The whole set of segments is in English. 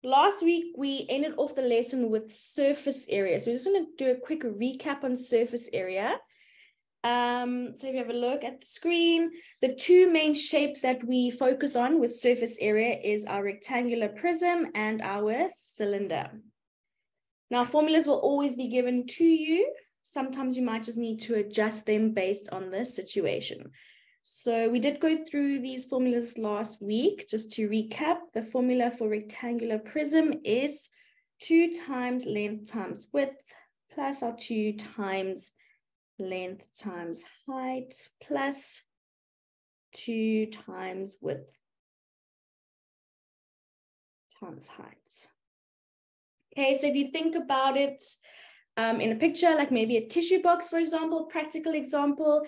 last week we ended off the lesson with surface area. So we're just going to do a quick recap on surface area. So if you have a look at the screen, the two main shapes that we focus on with surface area is our rectangular prism and our cylinder. Now, formulas will always be given to you. Sometimes you might just need to adjust them based on the situation. So we did go through these formulas last week. Just to recap, the formula for rectangular prism is 2 times length times width plus our 2 times length times height plus 2 times width times height. Okay, so if you think about it in a picture, like maybe a tissue box, for example, practical example,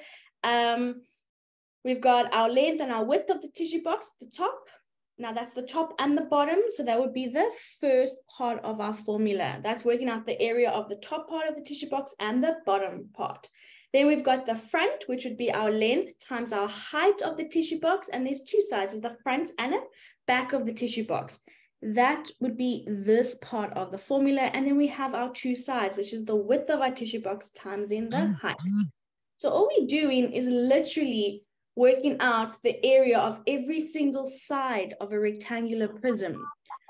we've got our length and our width of the tissue box at the top. Now that's the top and the bottom. So that would be the first part of our formula. That's working out the area of the top part of the tissue box and the bottom part. Then we've got the front, which would be our length times our height of the tissue box. And there's two sides, there's the front and the back of the tissue box. That would be this part of the formula. And then we have our two sides, which is the width of our tissue box times in the height. So all we're doing is literally working out the area of every single side of a rectangular prism.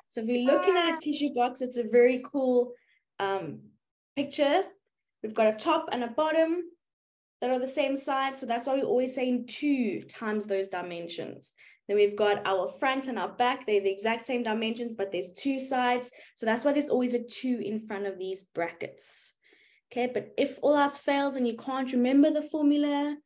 So if you're looking at a tissue box, it's a very cool picture. We've got a top and a bottom that are the same side. So that's why we're always saying 2 times those dimensions. Then we've got our front and our back. They're the exact same dimensions, but there's 2 sides. So that's why there's always a 2 in front of these brackets. Okay, but if all else fails and you can't remember the formula,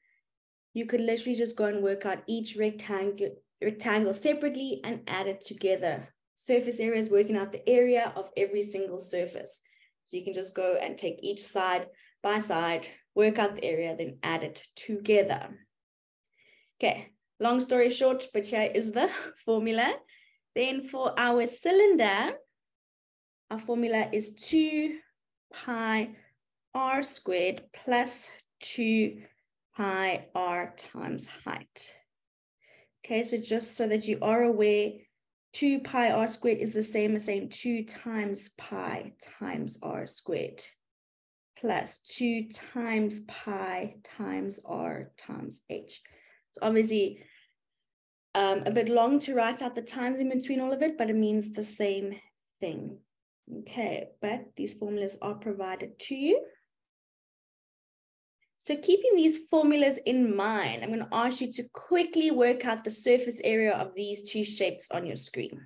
you could literally just go and work out each rectangle separately and add it together. Surface area is working out the area of every single surface. So you can just go and take each side by side, work out the area, then add it together. Okay, long story short, but here is the formula. Then for our cylinder, our formula is 2 pi r squared plus 2 pi r times height. Okay, so just so that you are aware, 2 pi r squared is the same as saying 2 times pi times r squared plus 2 times pi times r times h. It's obviously a bit long to write out the times in between all of it, but it means the same thing. Okay, but these formulas are provided to you. So keeping these formulas in mind, I'm going to ask you to quickly work out the surface area of these two shapes on your screen.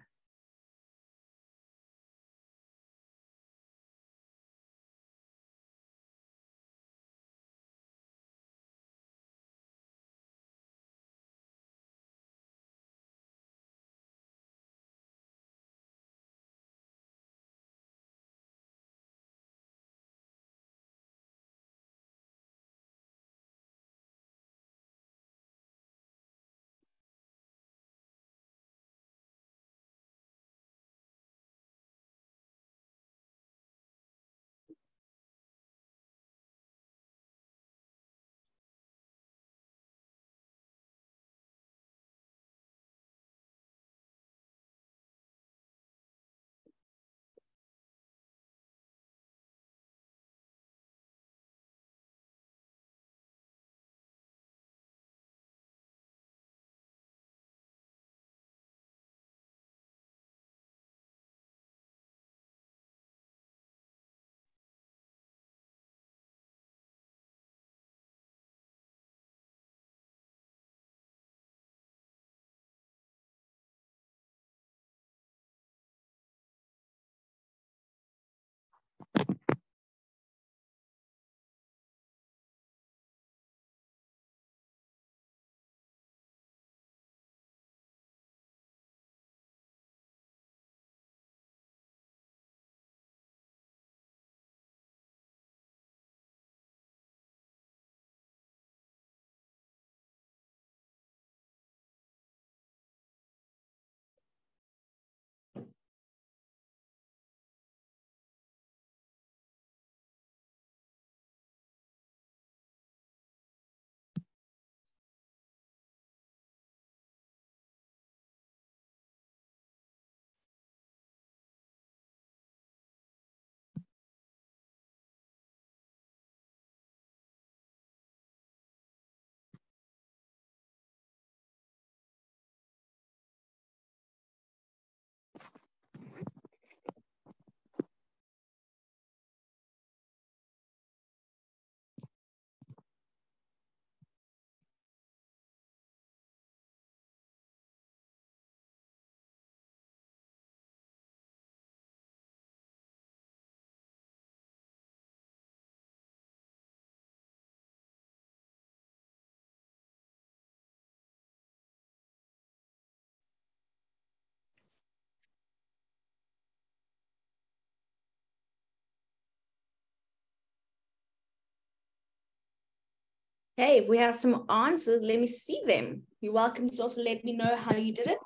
Okay, if we have some answers, let me see them. You're welcome to also let me know how you did it.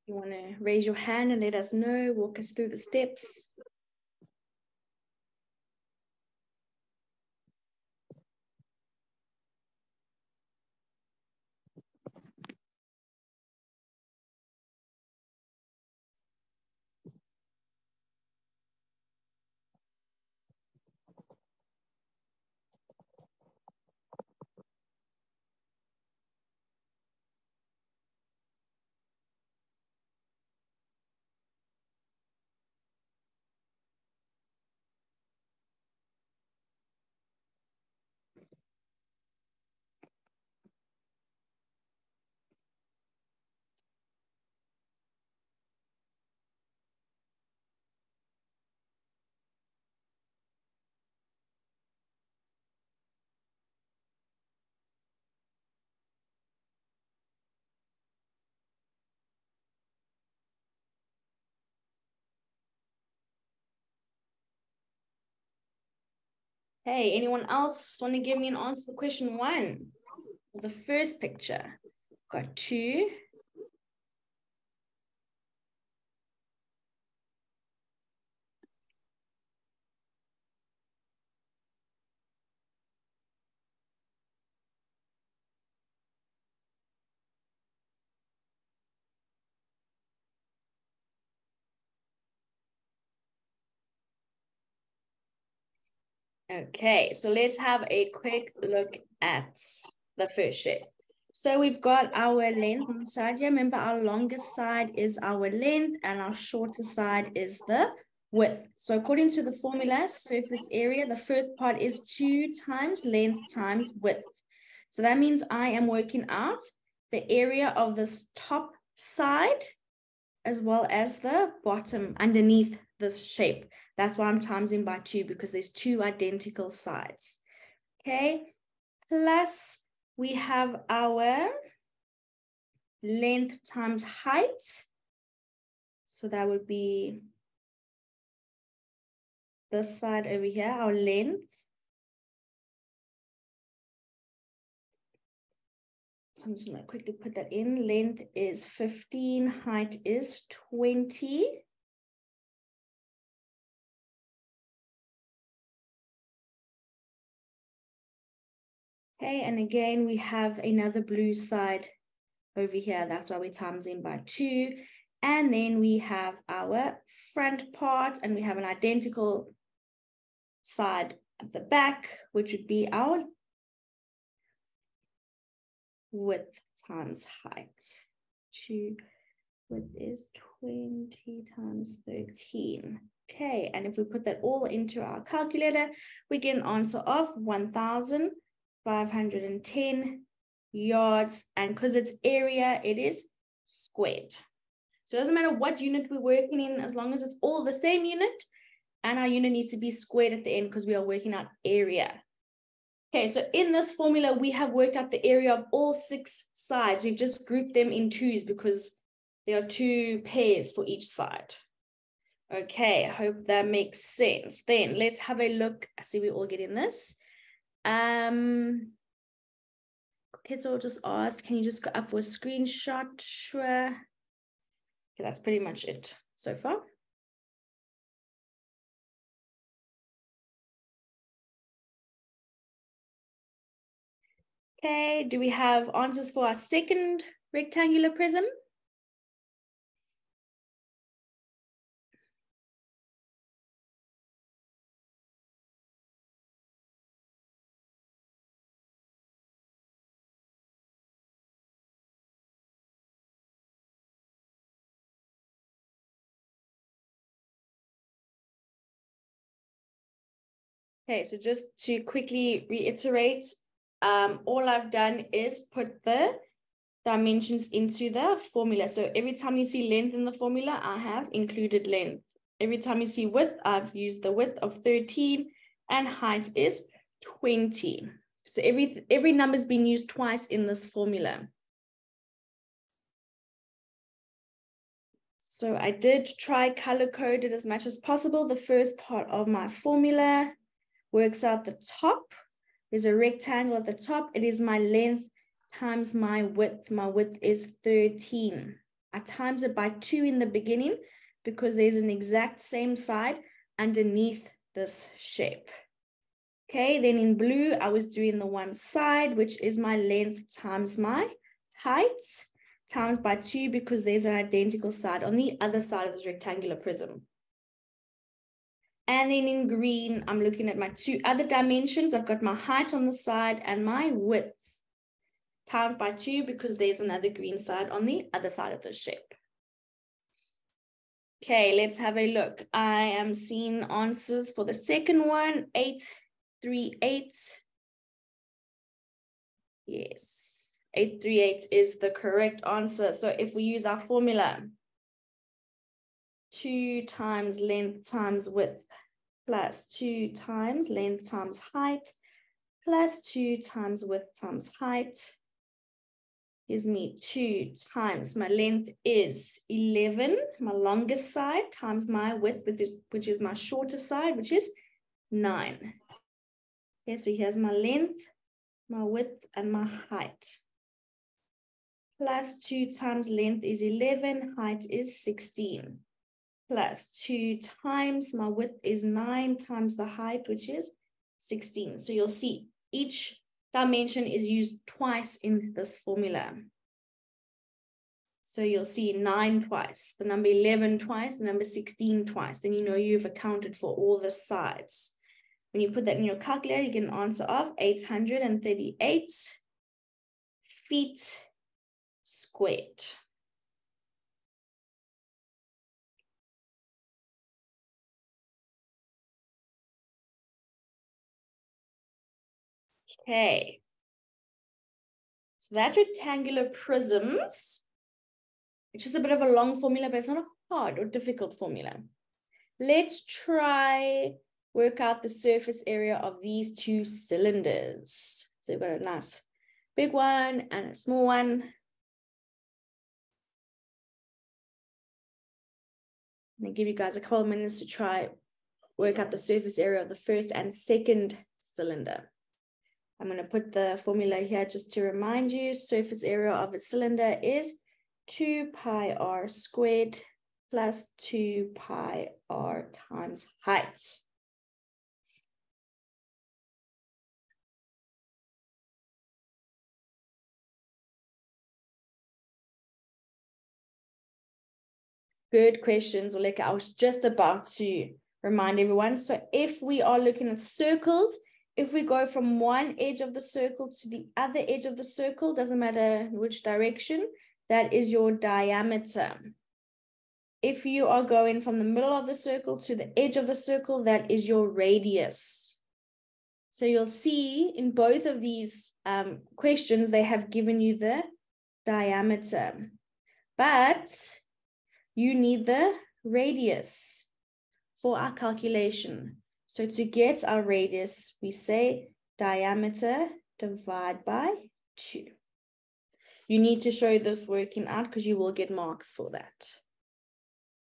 You want to raise your hand and let us know, walk us through the steps. Hey, anyone else want to give me an answer for question 1? The first picture. Got 2. Okay, so let's have a quick look at the first shape. So we've got our length on the side here. Remember, our longest side is our length and our shortest side is the width. So according to the formula, surface area, the first part is 2 times length times width. So that means I am working out the area of this top side as well as the bottom underneath this shape. That's why I'm timesing by 2, because there's 2 identical sides. Okay, plus we have our length times height. So that would be this side over here, our length. So I'm just going to quickly put that in. Length is 15, height is 20. Okay, and again, we have another blue side over here. That's why we times in by 2. And then we have our front part, and we have an identical side at the back, which would be our width times height. 2 width is 20 times 13. Okay, and if we put that all into our calculator, we get an answer of 1,510 yards, and because it's area, it is squared. So it doesn't matter what unit we're working in, as long as it's all the same unit, and our unit needs to be squared at the end because we are working out area. Okay, so in this formula, we have worked out the area of all 6 sides. We've just grouped them in 2s because there are 2 pairs for each side. Okay, I hope that makes sense. Then let's have a look. I see we all get in this. Kids will just ask, can you just go up for a screenshot? Sure. Okay, that's pretty much it so far. Okay, do we have answers for our second rectangular prism? Okay, so just to quickly reiterate, all I've done is put the dimensions into the formula. So every time you see length in the formula, I have included length. Every time you see width, I've used the width of 13 and height is 20. So every number is being used twice in this formula. So I did try color code it as much as possible, the first part of my formula. works out the top. There's a rectangle at the top. It is my length times my width. My width is 13. I times it by 2 in the beginning because there's an exact same side underneath this shape. Okay, then in blue, I was doing the one side, which is my length times my height, times by 2 because there's an identical side on the other side of this rectangular prism. And then in green, I'm looking at my 2 other dimensions. I've got my height on the side and my width times by 2 because there's another green side on the other side of the shape. Okay, let's have a look. I am seeing answers for the second one, 838. Yes, 838 is the correct answer. So if we use our formula, 2 times length times width plus 2 times length times height plus 2 times width times height gives me 2 times my length is 11, my longest side, times my width, which is my shorter side, which is 9. Okay, so here's my length, my width, and my height. Plus 2 times length is 11, height is 16. Plus 2 times my width is 9 times the height, which is 16. So you'll see each dimension is used twice in this formula. So you'll see 9 twice, the number 11 twice, the number 16 twice. Then you know you've accounted for all the sides. When you put that in your calculator, you get an answer of 838 feet squared. Okay. So that's rectangular prisms. It's just a bit of a long formula, but it's not a hard or difficult formula. Let's try work out the surface area of these 2 cylinders. So we've got a nice big one and a small one. I'm going to give you guys a couple of minutes to try work out the surface area of the first and second cylinder. I'm going to put the formula here just to remind you. Surface area of a cylinder is 2 pi r squared plus 2 pi r times height. Good questions, Oleka. I was just about to remind everyone. So if we are looking at circles, if we go from one edge of the circle to the other edge of the circle, doesn't matter which direction, that is your diameter. If you are going from the middle of the circle to the edge of the circle, that is your radius. So you'll see in both of these questions, they have given you the diameter, but you need the radius for our calculation. So to get our radius, we say diameter divide by 2. You need to show this working out because you will get marks for that.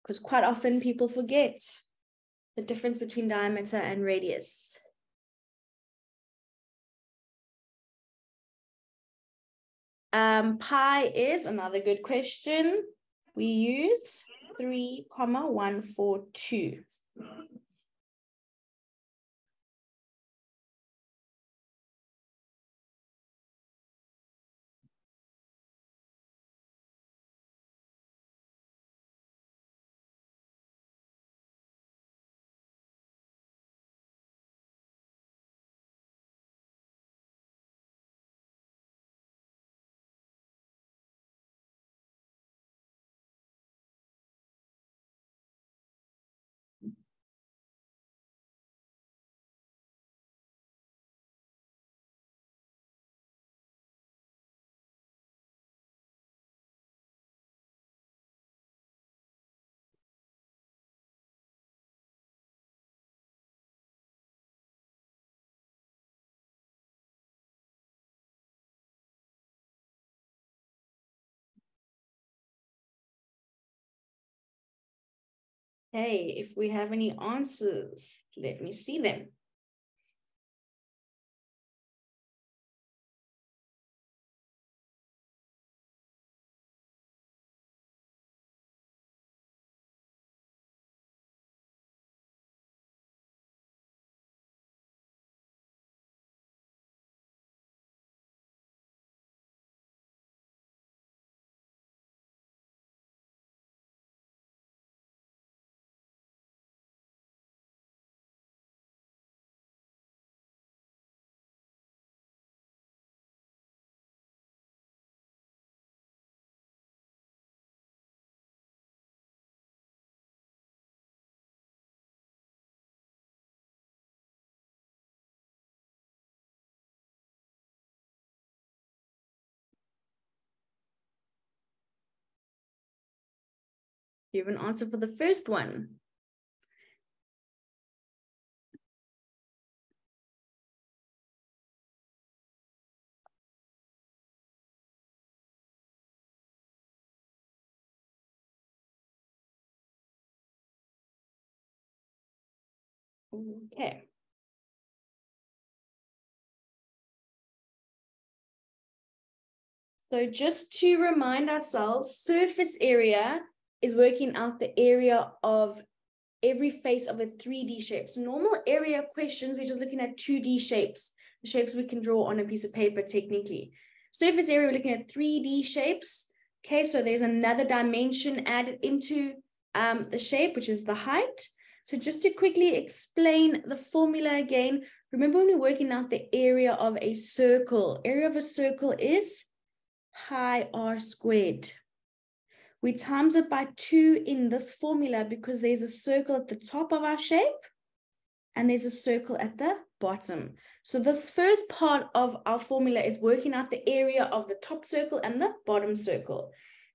Because quite often people forget the difference between diameter and radius. Pi is another good question. We use 3,142. Hey, if we have any answers, let me see them. You have an answer for the first one. Okay. So just to remind ourselves, surface area is working out the area of every face of a 3D shape. So normal area questions, we're just looking at 2D shapes, the shapes we can draw on a piece of paper technically. Surface area, we're looking at 3D shapes. Okay, so there's another dimension added into the shape, which is the height. So just to quickly explain the formula again, remember when we're working out the area of a circle, area of a circle is pi r squared. We times it by 2 in this formula because there's a circle at the top of our shape and there's a circle at the bottom. So this first part of our formula is working out the area of the top circle and the bottom circle.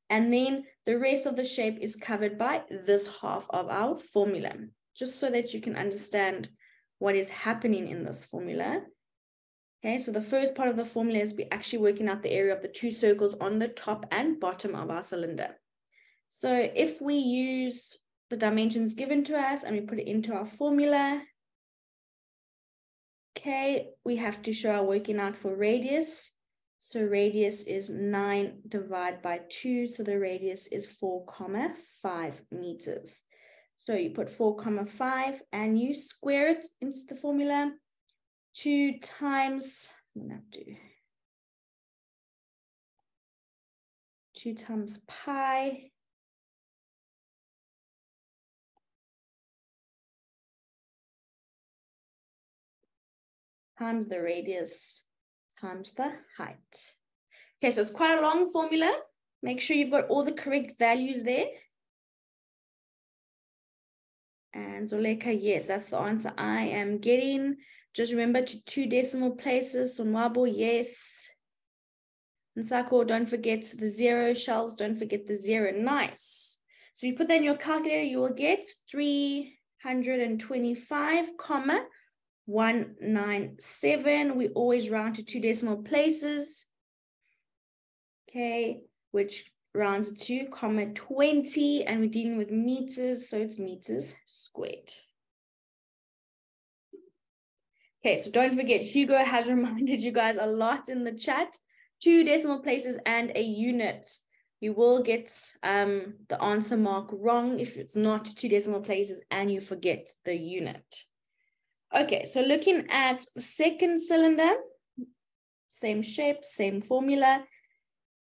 And then the rest of the shape is covered by this half of our formula, just so that you can understand what is happening in this formula. Okay, so the first part of the formula is we're actually working out the area of the two circles on the top and bottom of our cylinder. So if we use the dimensions given to us and we put it into our formula, okay, we have to show our working out for radius. So radius is 9 divided by 2, so the radius is 4,5 meters. So you put 4,5 and you square it into the formula. 2 times, I'm gonna have to 2 times pi times the radius times the height. Okay, so it's quite a long formula. Make sure you've got all the correct values there. And Zoleka, yes, that's the answer I am getting. Just remember to 2 decimal places. Sonwabo, yes. Nsako, don't forget the 0. Shells, don't forget the 0. Nice. So you put that in your calculator, you will get 325,197. We always round to 2 decimal places. Okay, which rounds to 20, and we're dealing with meters, so it's meters squared. Okay, so don't forget, Hugo has reminded you guys a lot in the chat. 2 decimal places and a unit. You will get the answer mark wrong if it's not 2 decimal places and you forget the unit. Okay, so looking at the second cylinder, same shape, same formula.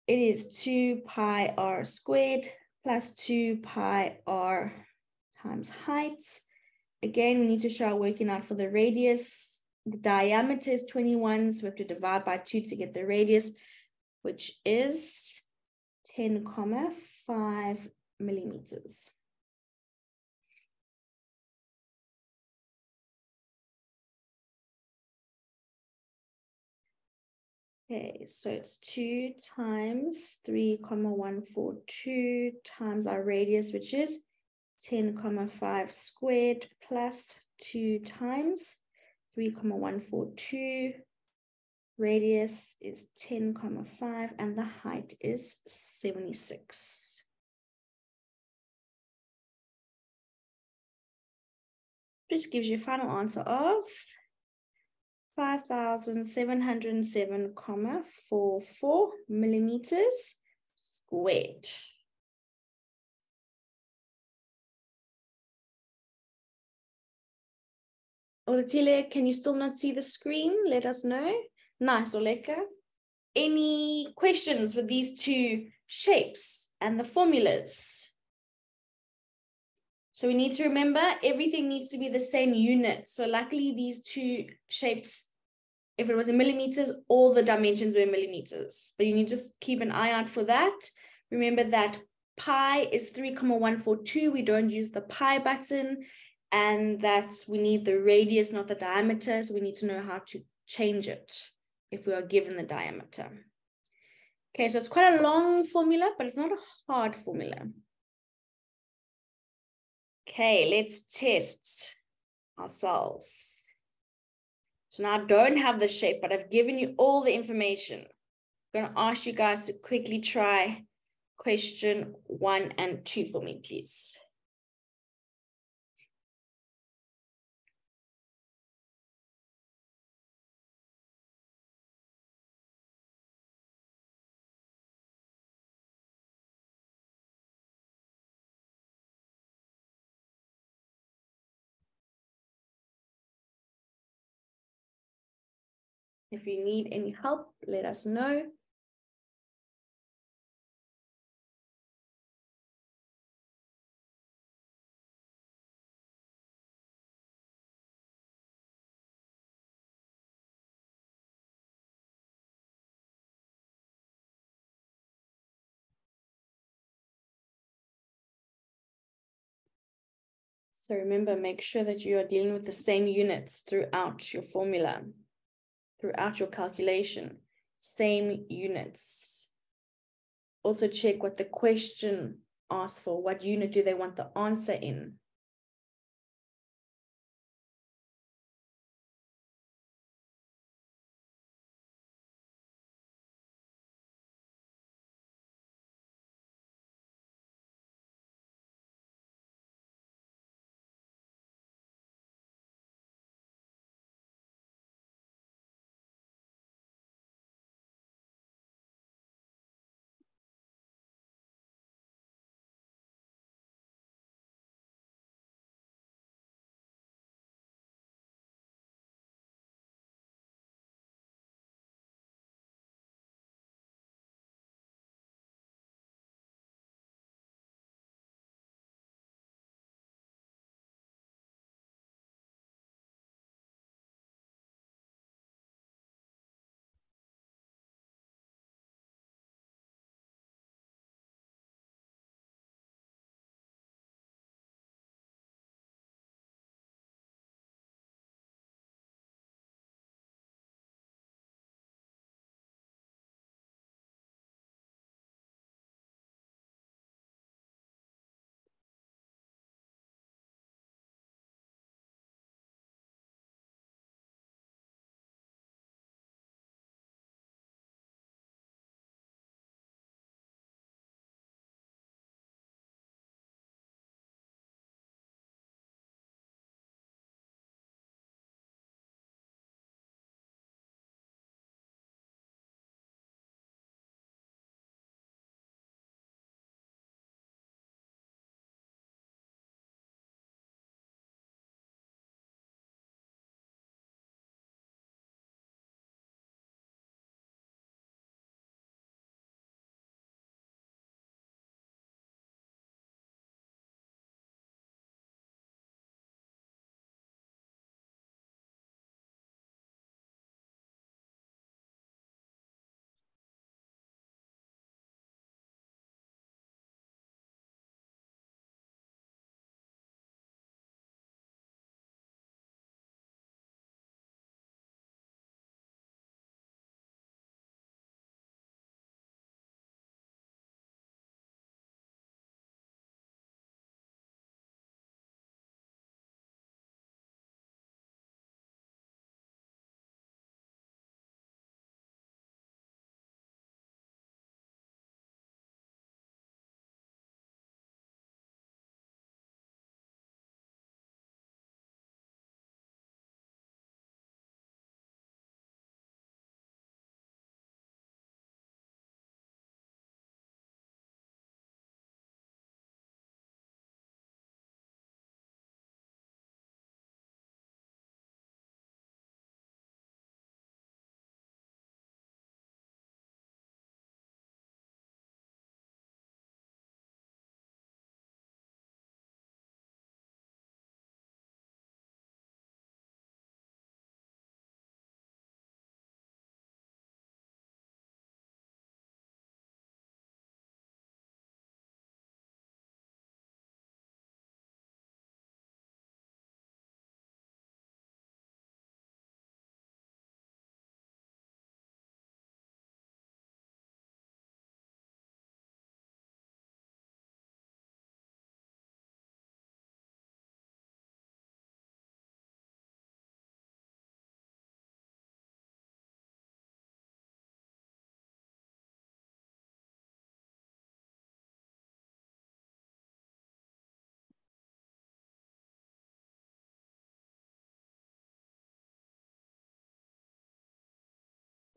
It is 2 pi r squared plus 2 pi r times height. Again, we need to show our working out for the radius. The diameter is 21, so we have to divide by 2 to get the radius, which is 10,5 millimeters. Okay, so it's 2 times 3,142 times our radius, which is 10,5 squared plus 2 times 3,142. Radius is 10,5 and the height is 76. This gives you a final answer of 5,707,44 millimeters squared. Oletile, can you still not see the screen? Let us know. Nice, Oleka. Any questions with these 2 shapes and the formulas? So we need to remember everything needs to be the same unit. So luckily these 2 shapes, if it was in millimeters, all the dimensions were in millimeters. But you need to just keep an eye out for that. Remember that pi is 3,142. We don't use the pi button. And that we need the radius, not the diameter. So we need to know how to change it if we are given the diameter. Okay, so it's quite a long formula, but it's not a hard formula. Okay, let's test ourselves. So now I don't have the shape, but I've given you all the information. I'm going to ask you guys to quickly try question 1 and 2 for me, please. If you need any help, let us know. So remember, make sure that you are dealing with the same units throughout your formula, throughout your calculation, same units. Also check what the question asks for. What unit do they want the answer in?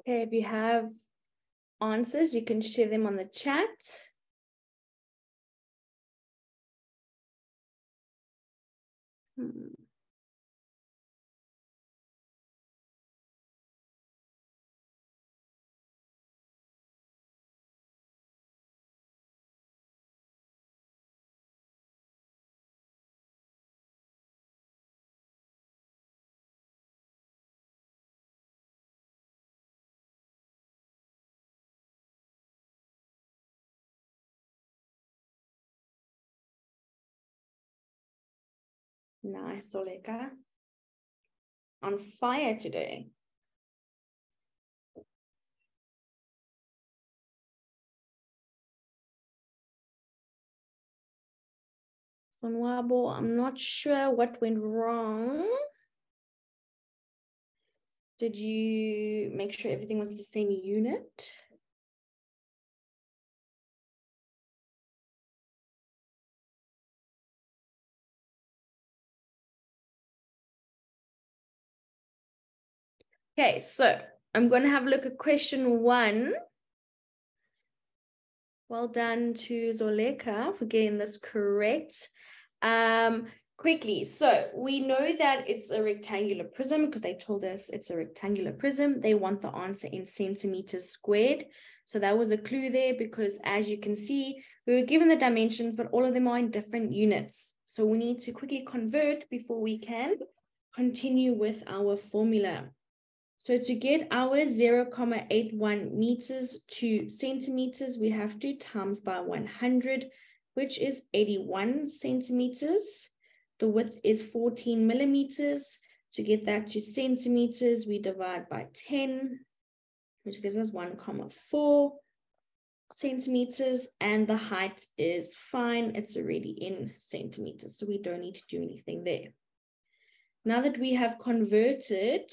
Okay, if you have answers, you can share them on the chat. Nice, Oleka. On fire today. Sonwabo, I'm not sure what went wrong. Did you make sure everything was the same unit? Okay, so I'm going to have a look at question 1. Well done to Zoleka for getting this correct. Quickly, so we know that it's a rectangular prism because they told us it's a rectangular prism. They want the answer in centimeters squared. So that was a clue there because as you can see, we were given the dimensions, but all of them are in different units. So we need to quickly convert before we can continue with our formula. So to get our 0.81 meters to centimeters, we have to times by 100, which is 81 centimeters. The width is 14 millimeters. To get that to centimeters, we divide by 10, which gives us 1.4 centimeters. And the height is fine. It's already in centimeters, so we don't need to do anything there. Now that we have converted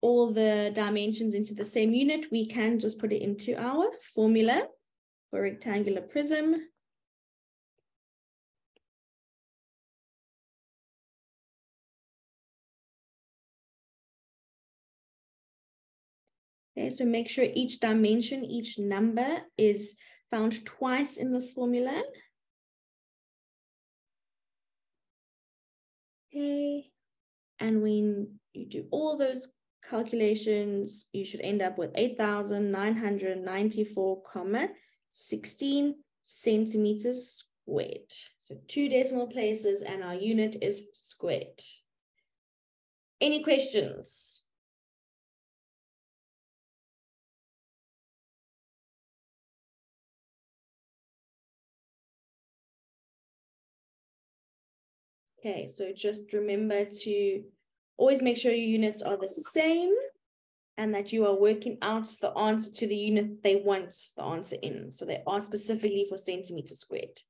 all the dimensions into the same unit, we can just put it into our formula for rectangular prism. Okay, so make sure each dimension, each number is found twice in this formula. Okay, and when you do all those calculations, you should end up with 8,994,16 centimeters squared. So 2 decimal places and our unit is squared. Any questions? Okay, so just remember to always make sure your units are the same and that you are working out the answer to the unit they want the answer in. So they are specifically for centimeters squared.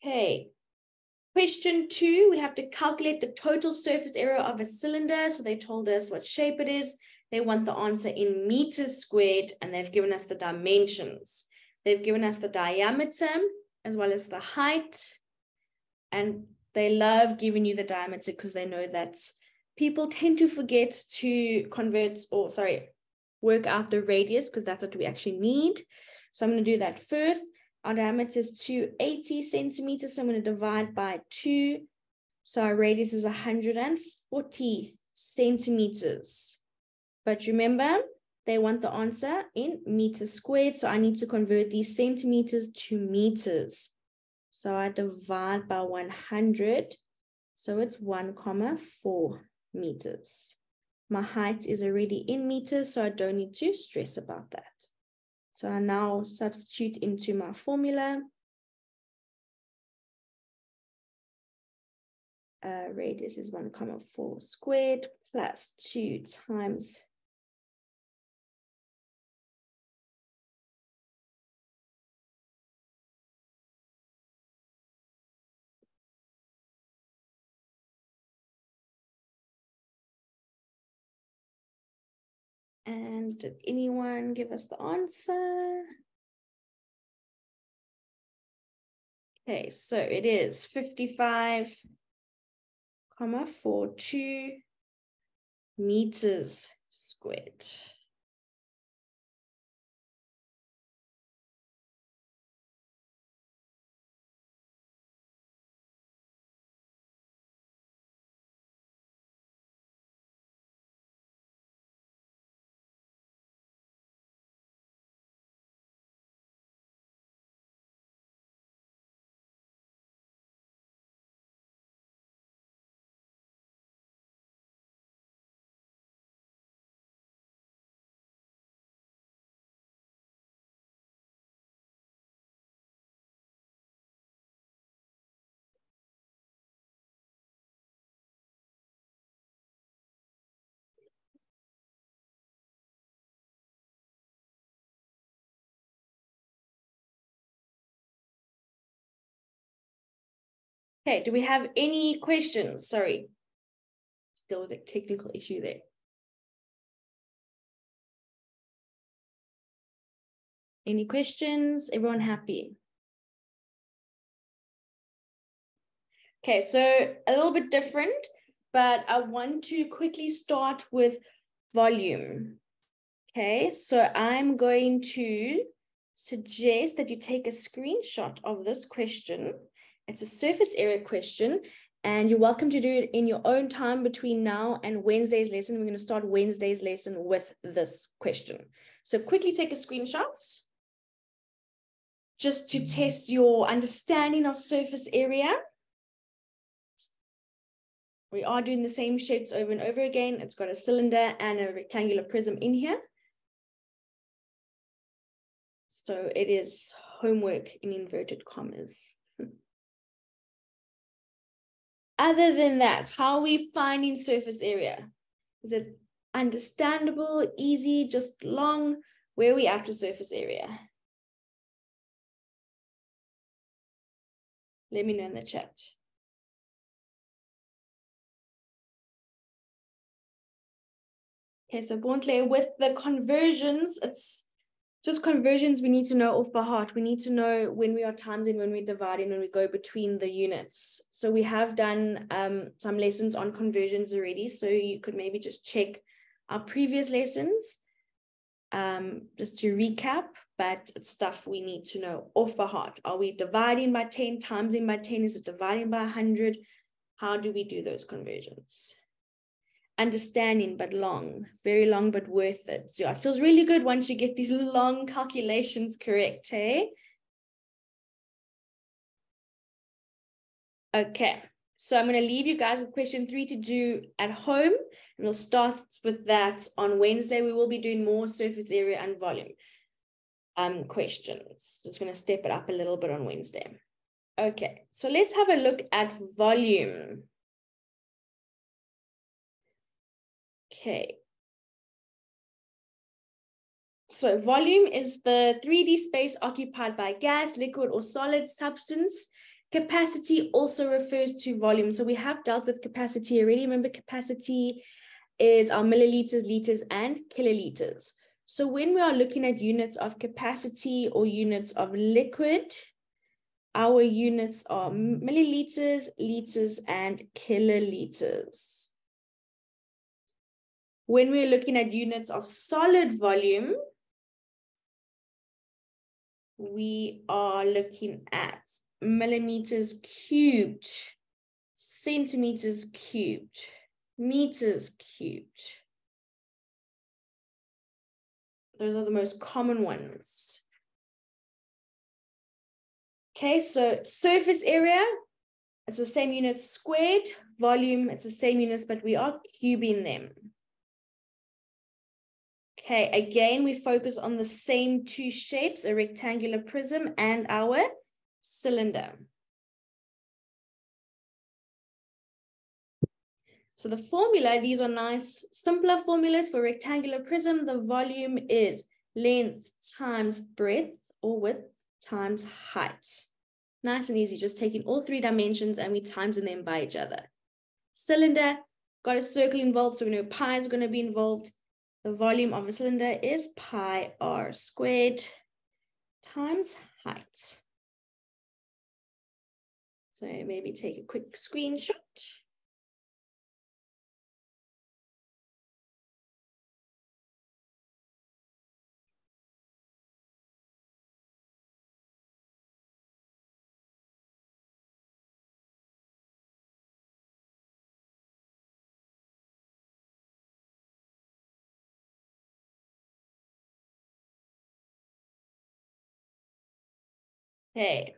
Okay, question 2, we have to calculate the total surface area of a cylinder. So they told us what shape it is. They want the answer in meters squared, and they've given us the dimensions. They've given us the diameter as well as the height. And they love giving you the diameter because they know that people tend to forget to work out the radius because that's what we actually need. So I'm going to do that first. Our diameter is 280 centimeters. So I'm going to divide by 2. So our radius is 140 centimeters. But remember, they want the answer in meters squared. So I need to convert these centimeters to meters. So I divide by 100. So it's 1.4 meters. My height is already in meters, so I don't need to stress about that. So I now substitute into my formula. Radius is 1.4 squared plus 2 times and did anyone give us the answer? Okay, so it is 55.42 meters squared. Okay, do we have any questions? Sorry, still with a technical issue there. Any questions? Everyone happy? Okay, so a little bit different, but I want to quickly start with volume. Okay, so I'm going to suggest that you take a screenshot of this question. It's a surface area question, and you're welcome to do it in your own time between now and Wednesday's lesson. We're going to start Wednesday's lesson with this question. So quickly take a screenshot just to test your understanding of surface area. We are doing the same shapes over and over again. It's got a cylinder and a rectangular prism in here. So it is homework in inverted commas. Other than that, how are we finding surface area? Is it understandable, easy, just long? Where are we at with surface area? Let me know in the chat. Okay, so Bontle, with the conversions, it's just conversions we need to know off by heart. We need to know when we are timesing, when we're dividing, when we go between the units. So we have done some lessons on conversions already. So you could maybe just check our previous lessons just to recap, but it's stuff we need to know off by heart. Are we dividing by 10, timesing by 10? Is it dividing by 100? How do we do those conversions? Understanding, but long, very long, but worth it. So it feels really good once you get these long calculations correct, hey? Okay, so I'm going to leave you guys with question 3 to do at home, and we'll start with that on Wednesday. We will be doing more surface area and volume questions. Just going to step it up a little bit on Wednesday. Okay, so let's have a look at volume. Okay. So volume is the 3D space occupied by gas, liquid, or solid substance. Capacity also refers to volume. So we have dealt with capacity already. Remember, capacity is our milliliters, liters, and kiloliters. So when we are looking at units of capacity or units of liquid, our units are milliliters, liters, and kiloliters. When we're looking at units of solid volume, we are looking at millimeters cubed, centimeters cubed, meters cubed. Those are the most common ones. Okay, so surface area, it's the same units squared. Volume, it's the same units, but we are cubing them. Okay, again, we focus on the same two shapes, a rectangular prism and our cylinder. So the formula, these are nice, simpler formulas for rectangular prism. The volume is length times breadth or width times height. Nice and easy, just taking all 3 dimensions and we timesing them by each other. Cylinder, got a circle involved, so we know pi is going to be involved. The volume of a cylinder is pi r squared times height. So maybe take a quick screenshot. Okay.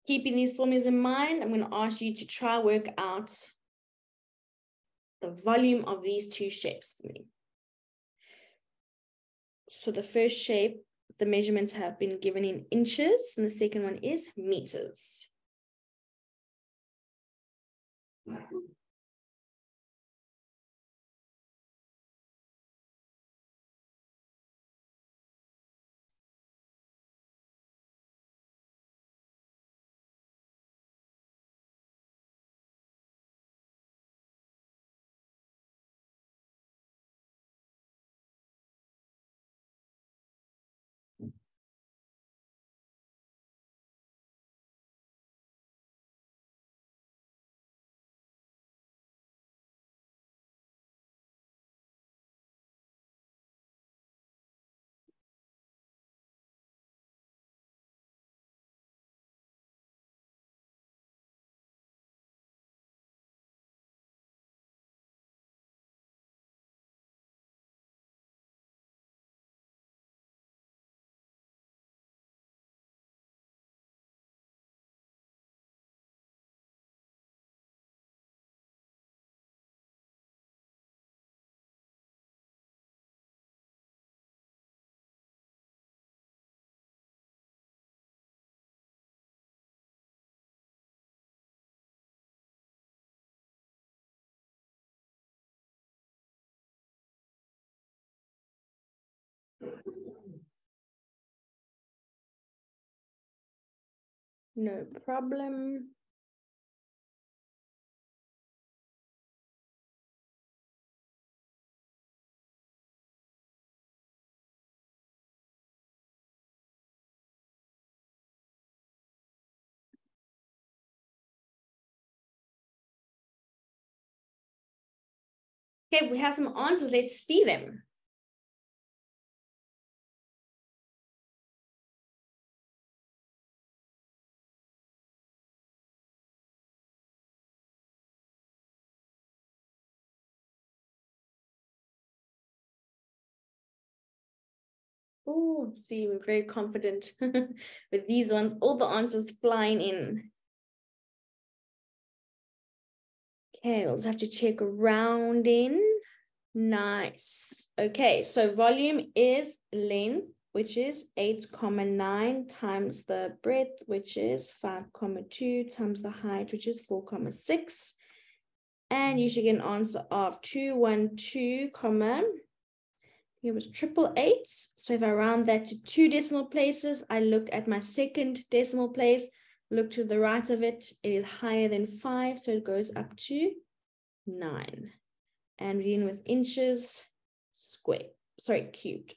Keeping these formulas in mind, I'm going to ask you to try work out the volume of these two shapes for me. So the first shape, the measurements have been given in inches, and the second one is meters. No problem. Okay, if we have some answers, let's see them. Oh, see, we're very confident with these ones. All the answers flying in. Okay, we'll just have to check rounding. Nice. Okay, so volume is length, which is 8,9 times the breadth, which is 5,2 times the height, which is 4,6. And you should get an answer of 212, it was 888. So if I round that to 2 decimal places, I look at my second decimal place, look to the right of it, it is higher than 5, so it goes up to 9. And we're dealing with inches cubed.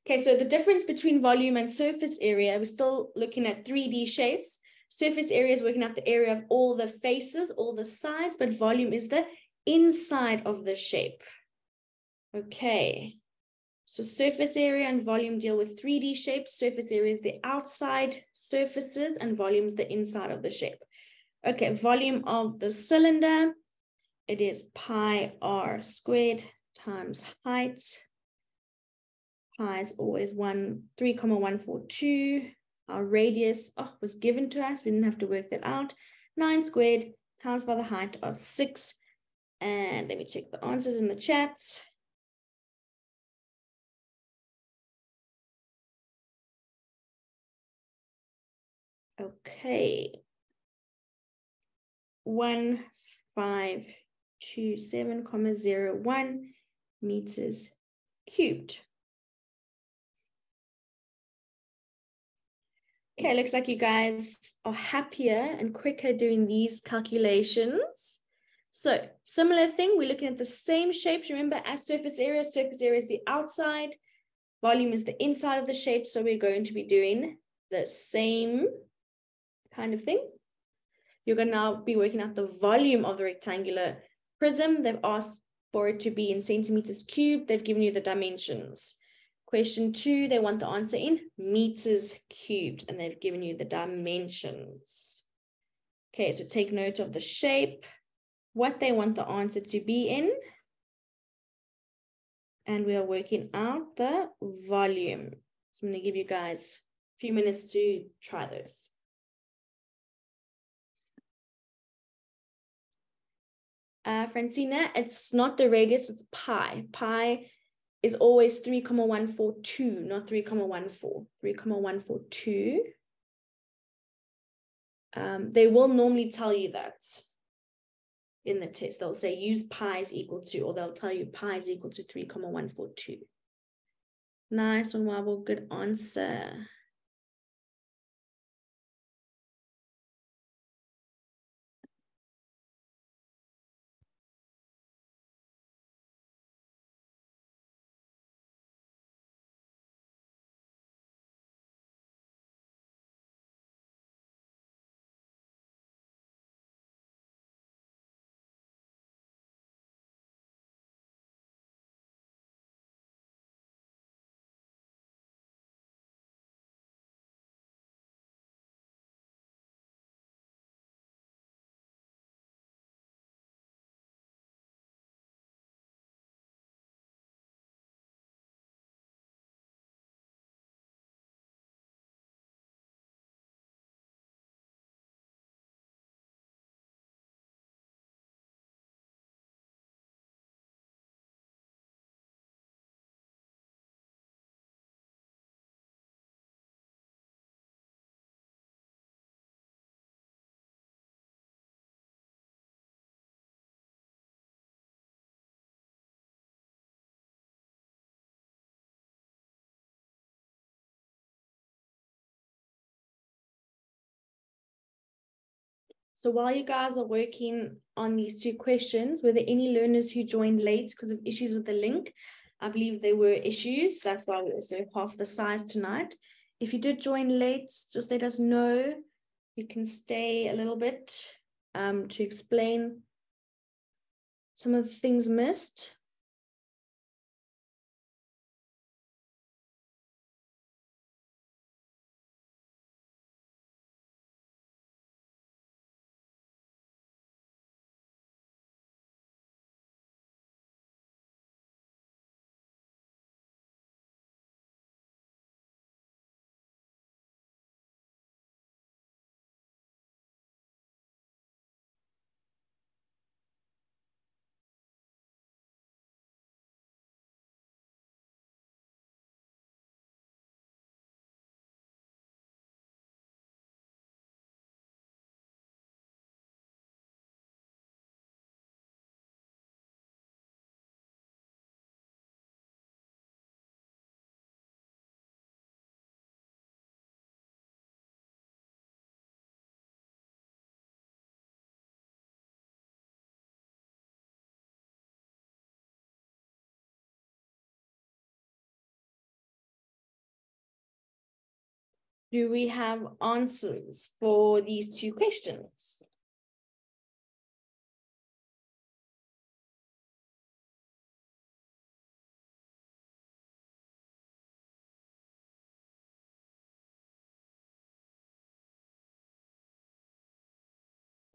Okay, so the difference between volume and surface area, we're still looking at 3D shapes. Surface area is working out the area of all the faces, all the sides, but volume is the inside of the shape. Okay, so surface area and volume deal with 3D shapes. Surface area is the outside surfaces and volume is the inside of the shape. Okay, volume of the cylinder, it is pi r squared times height. Pi is always 3,142. Our radius was given to us. We didn't have to work that out. 9 squared times by the height of 6. And let me check the answers in the chat. Okay. 1527,01 meters cubed. Okay, looks like you guys are happier and quicker doing these calculations. So similar thing, we're looking at the same shapes. Remember, as surface area is the outside, volume is the inside of the shape. So we're going to be doing the same kind of thing. You're going to now be working out the volume of the rectangular prism. They've asked for it to be in centimeters cubed. They've given you the dimensions. Question 2, they want the answer in meters cubed, and they've given you the dimensions. Okay, so take note of the shape, what they want the answer to be in, and we are working out the volume. So I'm going to give you guys a few minutes to try those. Francina, it's not the radius, it's pi. Pi is always 3,142, not 3,14. 3,142. They will normally tell you that in the test. They'll say use pi is equal to, or they'll tell you pi is equal to 3,142. Nice one, Marvel. Good answer. So while you guys are working on these two questions, were there any learners who joined late because of issues with the link? I believe there were issues. That's why we're also half the size tonight. If you did join late, just let us know. You can stay a little bit to explain some of the things missed. Do we have answers for these two questions?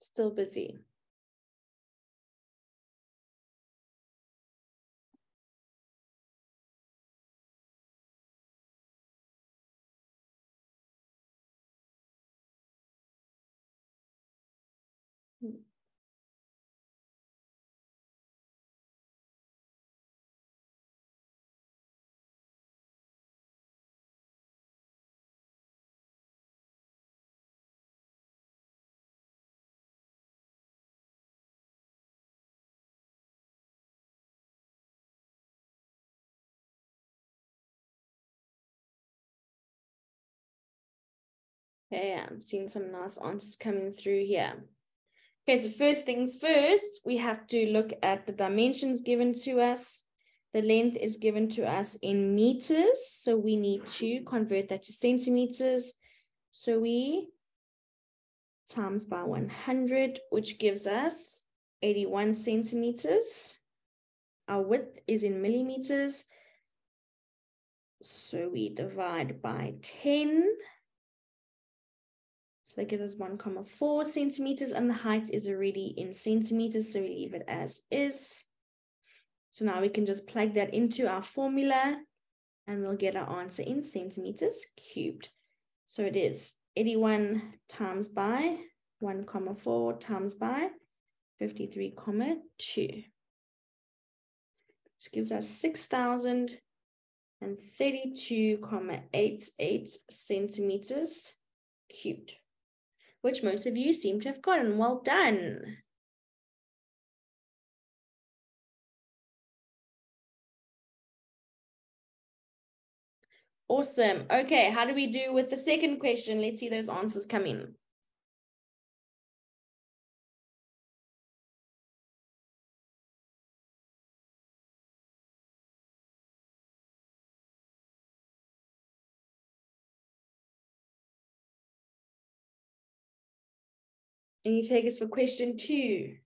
Still busy. Okay, I'm seeing some nice answers coming through here. Okay, so first things first, we have to look at the dimensions given to us. The length is given to us in meters, so we need to convert that to centimeters. So we times by 100, which gives us 81 centimeters. Our width is in millimeters. So we divide by 10. So that gives us 1,4 centimeters, and the height is already in centimeters, so we leave it as is. So now we can just plug that into our formula, And we'll get our answer in centimeters cubed. So it is 81 times by 1,4 times by 53,2. Which gives us 6,032,88 centimeters cubed, which most of you seem to have gotten. Well done. Awesome. Okay, how do we do with the second question? Let's see those answers come in. And you take us for question 2.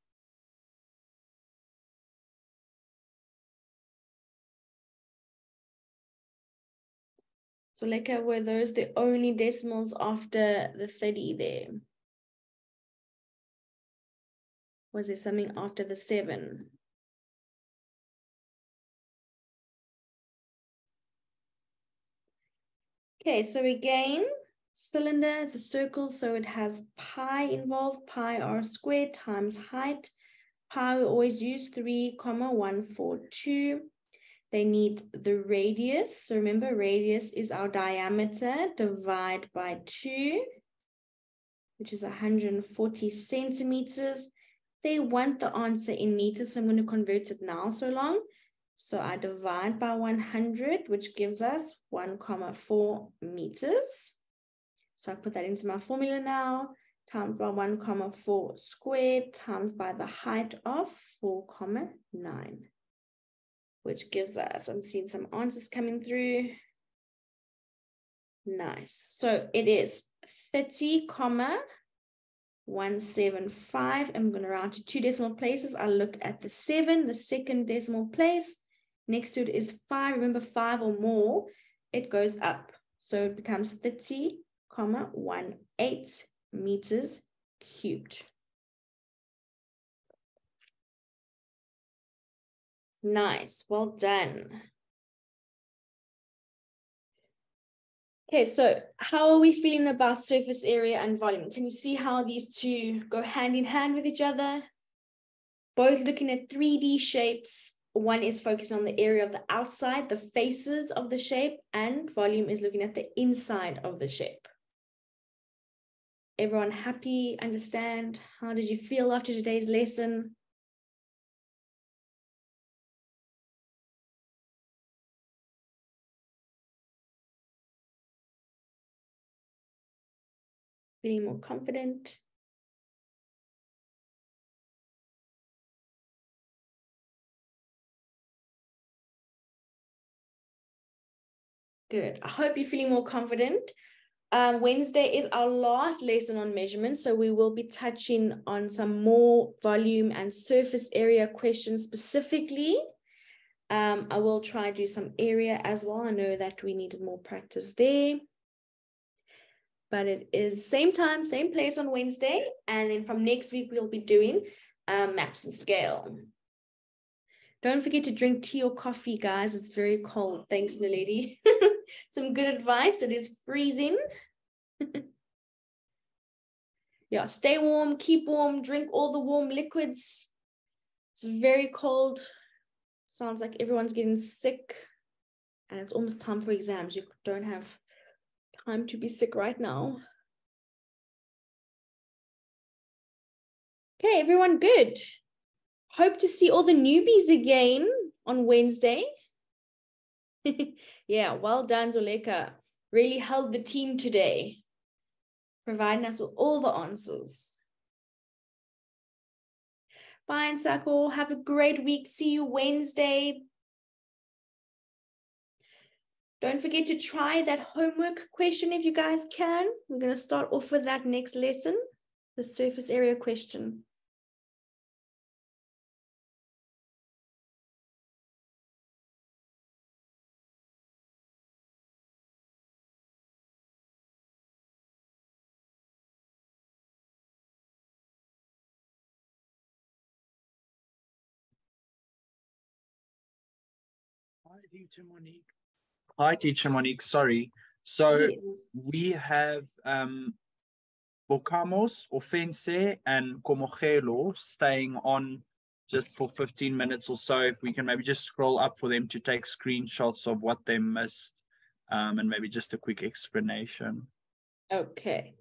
So, Leka, were those the only decimals after the 30 there? Was there something after the 7? Okay, so again, cylinder is a circle, so it has pi involved, pi r squared times height. Pi we always use 3,142. They need the radius. So remember, radius is our diameter, divide by 2, which is 140 centimeters. They want the answer in meters, so I'm going to convert it now so long. So I divide by 100, which gives us 1,4 meters. So I put that into my formula now, times by 1,4 squared, times by the height of 4,9. Which gives us, I'm seeing some answers coming through. Nice. So it is 30,175. I'm going to round to 2 decimal places. I'll look at the 7, the second decimal place. Next to it is 5. Remember, 5 or more, it goes up. So it becomes 30,18 meters cubed. Nice. Well done. Okay, so how are we feeling about surface area and volume? Can you see how these two go hand in hand with each other? Both looking at 3D shapes. One is focused on the area of the outside, the faces of the shape, and volume is looking at the inside of the shape. Everyone happy? Understand? How did you feel after today's lesson? Feeling more confident? Good. I hope you're feeling more confident. Wednesday is our last lesson on measurement, so we will be touching on some more volume and surface area questions specifically. I will try to do some area as well. I know that we needed more practice there. But it is same time, same place on Wednesday. And then from next week, we'll be doing maps and scale. Don't forget to drink tea or coffee, guys. It's very cold. Thanks, Naledi. Some good advice. It is freezing. Yeah, stay warm, keep warm, drink all the warm liquids. It's very cold. Sounds like everyone's getting sick. And it's almost time for exams. You don't have time to be sick right now. Okay, everyone good. Hope to see all the newbies again on Wednesday. Yeah, well done, Zoleka. Really held the team today, providing us with all the answers. Bye, Sako. Have a great week. See you Wednesday. Don't forget to try that homework question if you guys can. We're going to start off with that next lesson, the surface area question. Hi, you to Monique. Hi, Teacher Monique. Sorry. So Yes. we have Bocamos, Ofense, and Comogelo staying on just for 15 minutes or so. If we can maybe just scroll up for them to take screenshots of what they missed, and maybe just a quick explanation. Okay.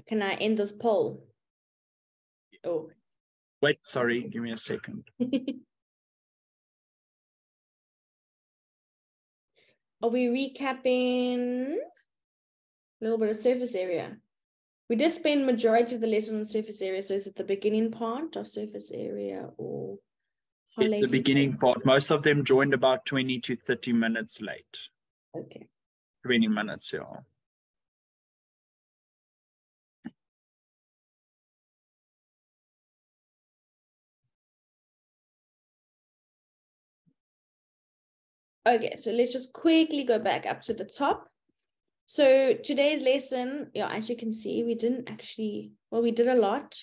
Can I end this poll? Oh. Wait, sorry, give me a second. Are we recapping a little bit of surface area? We did spend majority of the lesson on surface area. So is it the beginning part of surface area or how It's late the is beginning it? part. Most of them joined about 20 to 30 minutes late. Okay. 20 minutes, yeah. Okay, so let's just quickly go back up to the top. So today's lesson, yeah, as you can see, we didn't actually, well, we did a lot,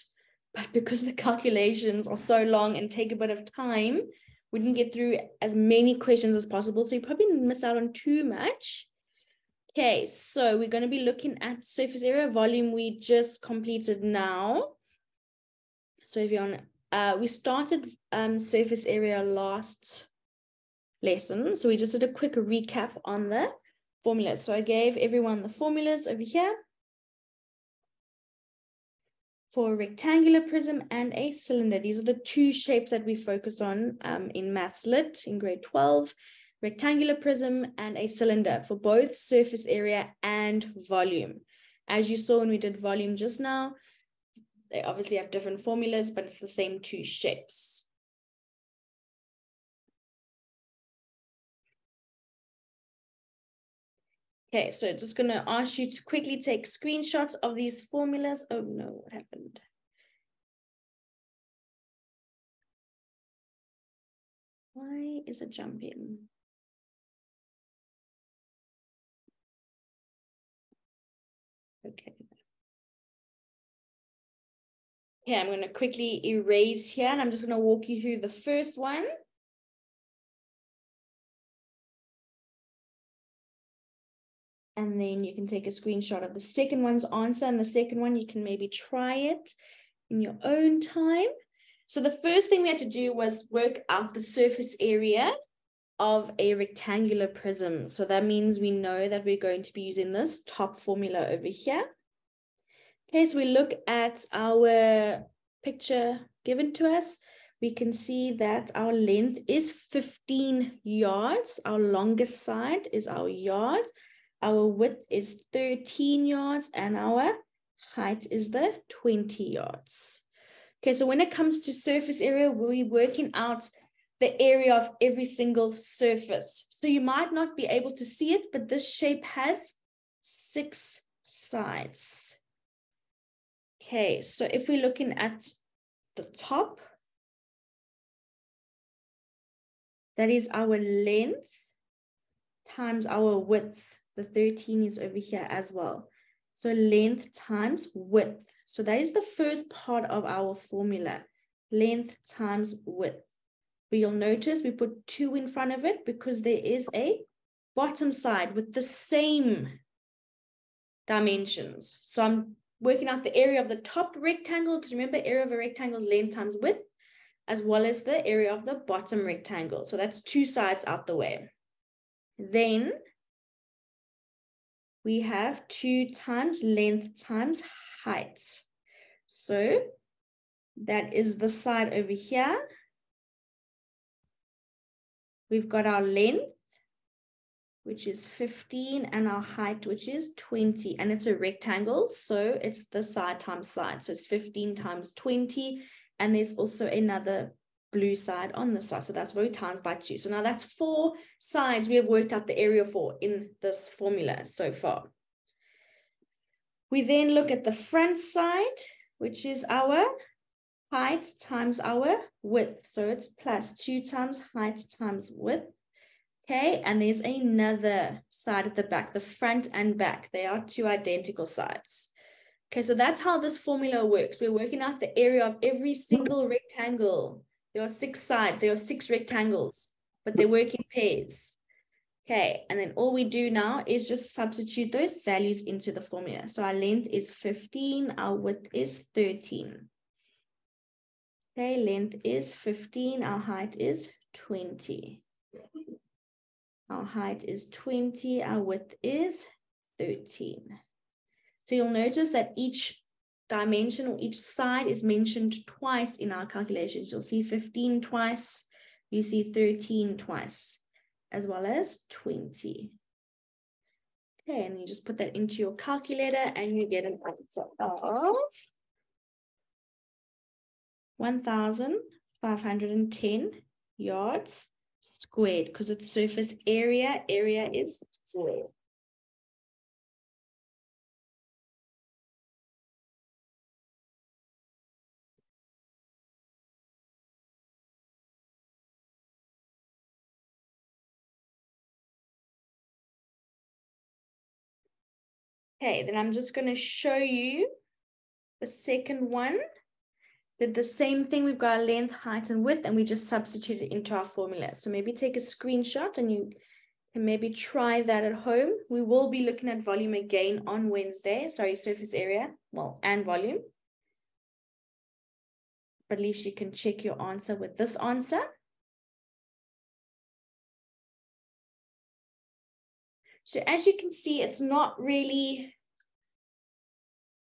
but because the calculations are so long and take a bit of time, we didn't get through as many questions as possible. So you probably didn't miss out on too much. Okay, so we're going to be looking at surface area volume we just completed now. So if you're on, we started surface area last lesson. So we just did a quick recap on the formulas. So I gave everyone the formulas over here for a rectangular prism and a cylinder. These are the two shapes that we focused on in Maths Lit in grade 12. Rectangular prism and a cylinder for both surface area and volume. As you saw when we did volume just now, they obviously have different formulas, but it's the same two shapes. Okay, so just going to ask you to quickly take screenshots of these formulas. Oh no, what happened? Why is it jumping? Okay. Okay, I'm going to quickly erase here and I'm just going to walk you through the first one. And then you can take a screenshot of the second one's answer. And the second one, you can maybe try it in your own time. So the first thing we had to do was work out the surface area of a rectangular prism. So that means we know that we're going to be using this top formula over here. Okay, so we look at our picture given to us. We can see that our length is 15 yards. Our longest side is our yards. Our width is 13 yards and our height is the 20 yards. Okay, so when it comes to surface area, we're working out the area of every single surface. So you might not be able to see it, but this shape has 6 sides. Okay, so if we're looking at the top, that is our length times our width. The 13 is over here as well. So length times width. So that is the first part of our formula. Length times width. But you'll notice we put 2 in front of it because there is a bottom side with the same dimensions. So I'm working out the area of the top rectangle, because remember, area of a rectangle is length times width, as well as the area of the bottom rectangle. So that's 2 sides out the way. Then we have 2 times length times height. So that is the side over here. We've got our length, which is 15, and our height, which is 20. And it's a rectangle, so it's the side times side. So it's 15 times 20. And there's also another blue side on the side. So that's times by 2. So now that's 4 sides we have worked out the area for in this formula so far. We then look at the front side, which is our height times our width. So it's plus 2 times height times width. Okay, and there's another side at the back, the front and back. They are 2 identical sides. Okay, so that's how this formula works. We're working out the area of every single rectangle. There are 6 sides, there are 6 rectangles, but they work in pairs. Okay, and then all we do now is just substitute those values into the formula. So our length is 15, our width is 13. Okay, length is 15, our height is 20. Our height is 20, our width is 13. So you'll notice that each dimension or each side is mentioned twice in our calculations. You'll see 15 twice, you see 13 twice, as well as 20. Okay, and you just put that into your calculator and you get an answer of 1,510 yards squared, because it's surface area, area is squared. Okay, then I'm just going to show you the second one. Did the same thing. We've got a length, height, and width, and we just substitute it into our formula. So maybe take a screenshot and you can maybe try that at home. We will be looking at volume again on Wednesday. Sorry, surface area, well, and volume. But at least you can check your answer with this answer. So as you can see, it's not really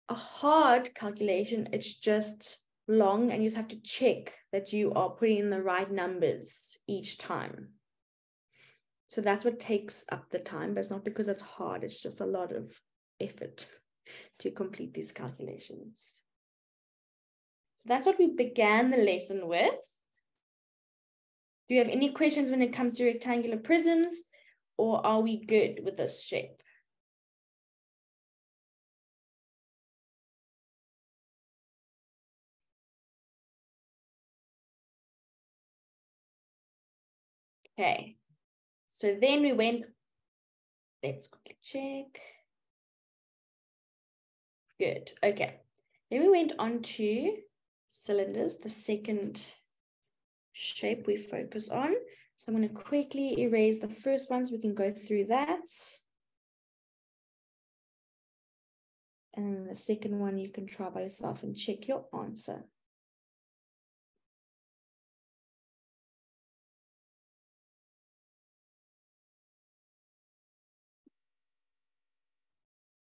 a hard calculation. It's just long, and you just have to check that you are putting in the right numbers each time. So that's what takes up the time, but it's not because it's hard. It's just a lot of effort to complete these calculations. So that's what we began the lesson with. Do you have any questions when it comes to rectangular prisms, or are we good with this shape? Okay, so then we went, let's quickly check. Good, okay. Then we went on to cylinders, the second shape we focus on. So I'm going to quickly erase the first one so we can go through that. And then the second one you can try by yourself and check your answer.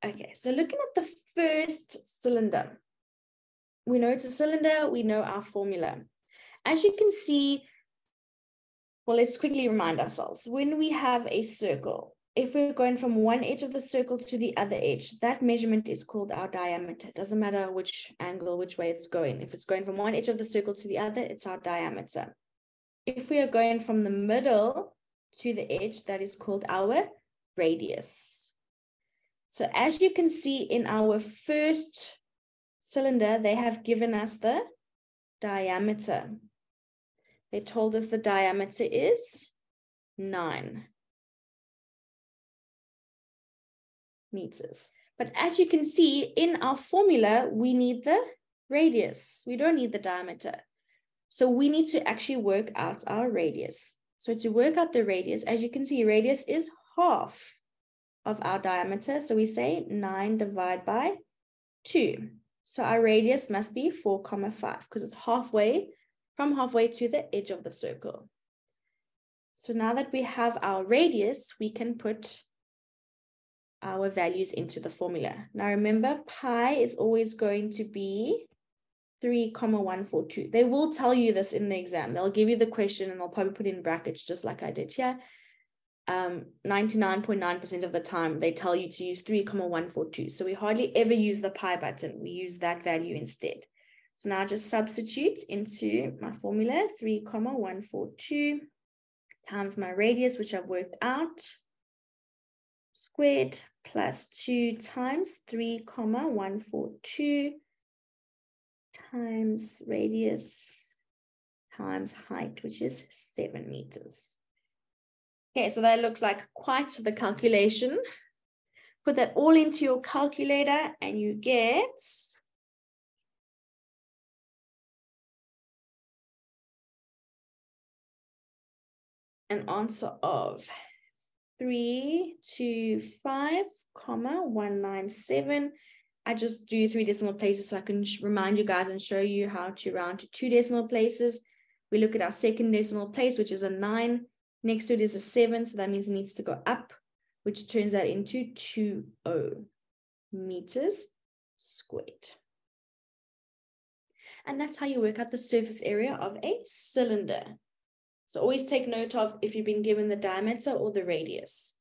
Okay, so looking at the first cylinder, we know it's a cylinder, we know our formula. As you can see, well, let's quickly remind ourselves. When we have a circle, if we're going from one edge of the circle to the other edge, that measurement is called our diameter. It doesn't matter which angle, which way it's going. If it's going from one edge of the circle to the other, it's our diameter. If we are going from the middle to the edge, that is called our radius. So as you can see in our first cylinder, they have given us the diameter. They told us the diameter is 9 meters. But as you can see in our formula, we need the radius. We don't need the diameter. So we need to actually work out our radius. So to work out the radius, as you can see, radius is half of our diameter. So we say 9 divided by 2. So our radius must be 4,5 because it's halfway, from halfway to the edge of the circle. So now that we have our radius, we can put our values into the formula. Now remember, pi is always going to be 3,142. They will tell you this in the exam. They'll give you the question and they'll probably put in brackets just like I did here. 99.9% of the time, they tell you to use 3,142. So we hardly ever use the pi button. We use that value instead. So now just substitute into my formula, 3,142 times my radius, which I've worked out, squared, plus 2 times 3,142 times radius times height, which is 7 meters. Okay, so that looks like quite the calculation. Put that all into your calculator and you get an answer of 325,197. I just do 3 decimal places so I can remind you guys and show you how to round to 2 decimal places. We look at our second decimal place, which is a 9. Next to it is a 7, so that means it needs to go up, which turns that into 20 meters squared. And that's how you work out the surface area of a cylinder. So always take note of if you've been given the diameter or the radius.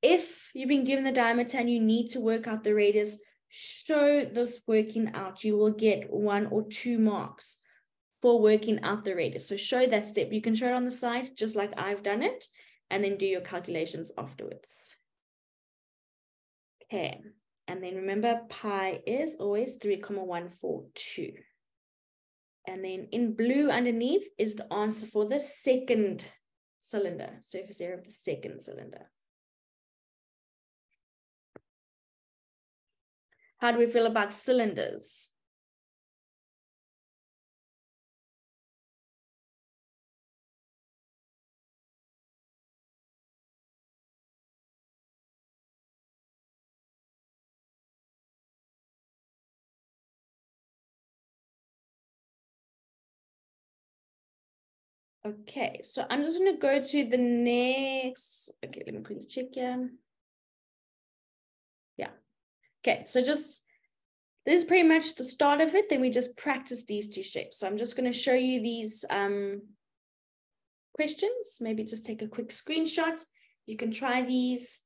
If you've been given the diameter and you need to work out the radius, show this working out. You will get 1 or 2 marks for working out the radius. So show that step. You can show it on the side, just like I've done it, and then do your calculations afterwards. Okay, and then remember pi is always 3,142. And then in blue underneath is the answer for the second cylinder, surface area of the second cylinder. How do we feel about cylinders? Okay, so I'm just going to go to the next. Okay, let me quickly check here. Yeah. Okay, so this is pretty much the start of it. Then we just practice these 2 shapes. So I'm just going to show you these questions. Maybe just take a quick screenshot. You can try these.